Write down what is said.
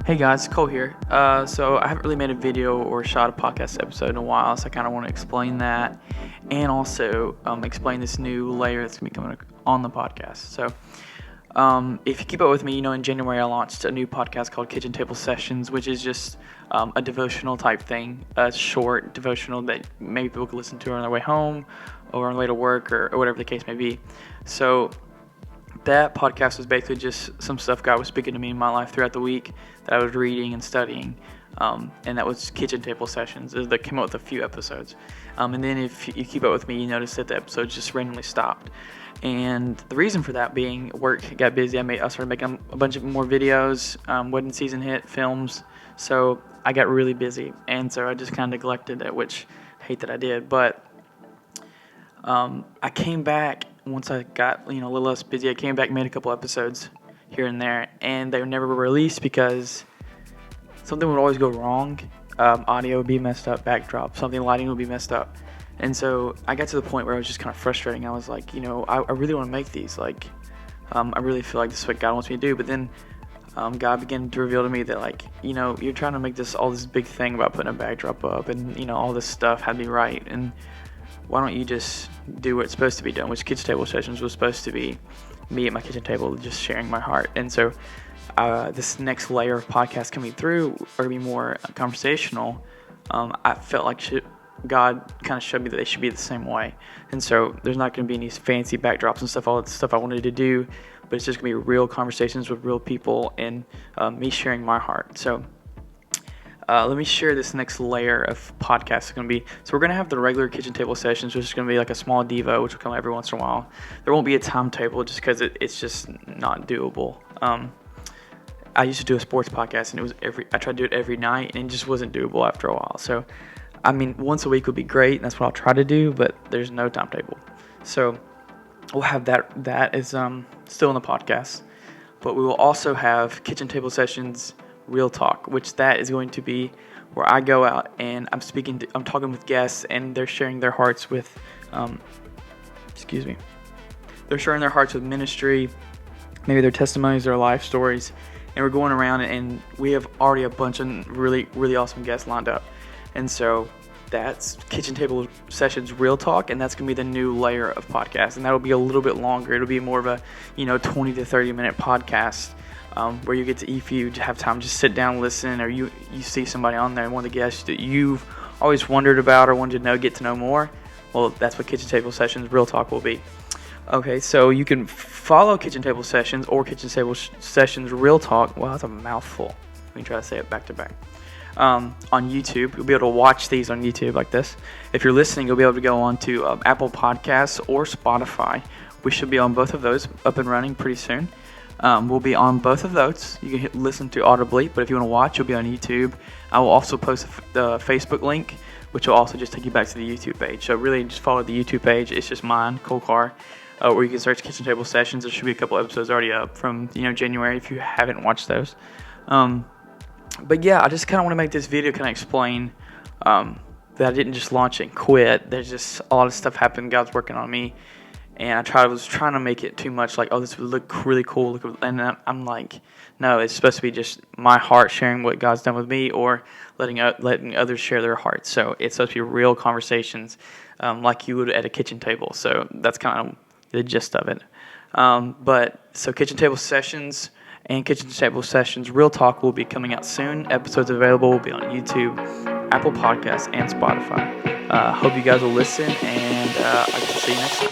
Hey guys, Cole here. So I haven't really made a video or shot a podcast episode in a while, so I kind of want to explain that, and also explain this new layer that's gonna be coming on the podcast. So if you keep up with me, you know in January I launched a new podcast called Kitchen Table Sessions, which is just a devotional type thing, a short devotional that maybe people can listen to on their way home or on their way to work or whatever the case may be. So that podcast was basically just some stuff God was speaking to me in my life throughout the week that I was reading and studying. And that was Kitchen Table Sessions. That came out with a few episodes. And then if you keep up with me, you notice that the episodes just randomly stopped. And the reason for that being work got busy. I started making a bunch of more videos, wedding season hit, films. So I got really busy. And so I just kind of neglected it, which I hate that I did. But I came back once I got a little less busy. I came back, made a couple episodes here and there, and they were never released because something would always go wrong. Audio would be messed up, backdrop, lighting would be messed up. And so I got to the point where I was just kind of frustrating. I was like, I really want to make these. I really feel like this is what God wants me to do. But then God began to reveal to me that, you're trying to make all this big thing about putting a backdrop up, and, all this stuff had to be right. And why don't you just do what's supposed to be done, which Kitchen Table Sessions was supposed to be me at my kitchen table just sharing my heart. And so this next layer of podcasts coming through are going to be more conversational. I felt like God kind of showed me that they should be the same way. And so there's not going to be any fancy backdrops and stuff, all that stuff I wanted to do, but it's just going to be real conversations with real people and me sharing my heart. So let me share this next layer of podcasts. It's going to be, so we're going to have the regular Kitchen Table Sessions, which is going to be like a small Devo, which will come every once in a while. There won't be a timetable just because it's just not doable. I used to do a sports podcast, and I tried to do it every night, and it just wasn't doable after a while. So, once a week would be great, and that's what I'll try to do, but there's no timetable. So we'll have that is still in the podcast, but we will also have Kitchen Table Sessions Real Talk, which that is going to be where I go out and I'm talking with guests, and they're sharing their hearts with, they're sharing their hearts with ministry, maybe their testimonies, their life stories, and we're going around, and we have already a bunch of really, really awesome guests lined up. And so that's Kitchen Table Sessions Real Talk, and that's going to be the new layer of podcast, and that'll be a little bit longer. It'll be more of a 20 to 30 minute podcast. Where you get to, if you have time, just sit down, listen, or you see somebody on there, one of the guests that you've always wondered about or wanted to get to know more. Well, that's what Kitchen Table Sessions Real Talk will be. Okay, so you can follow Kitchen Table Sessions or Kitchen Table Sessions Real Talk. Wow, that's a mouthful. Let me try to say it back to back. On YouTube, you'll be able to watch these on YouTube like this. If you're listening, you'll be able to go on to Apple Podcasts or Spotify. We should be on both of those, up and running pretty soon. We'll be on both of those. You can listen to audibly, but if you want to watch, you'll be on YouTube. I will also post the Facebook link, which will also just take you back to the YouTube page. So really just follow the YouTube page. It's just mine, Cole Carr, where you can search Kitchen Table Sessions. There should be a couple episodes already up from January if you haven't watched those. But yeah, I just kind of want to make this video kind of explain that I didn't just launch it and quit. There's just a lot of stuff happened. God's working on me. And I was trying to make it too much like, oh, this would look really cool. And I'm like, no, it's supposed to be just my heart sharing what God's done with me, or letting others share their hearts. So it's supposed to be real conversations like you would at a kitchen table. So that's kind of the gist of it. So Kitchen Table Sessions and Kitchen Table Sessions Real Talk will be coming out soon. Episodes available will be on YouTube, Apple Podcasts, and Spotify. Hope you guys will listen, and I can see you next time.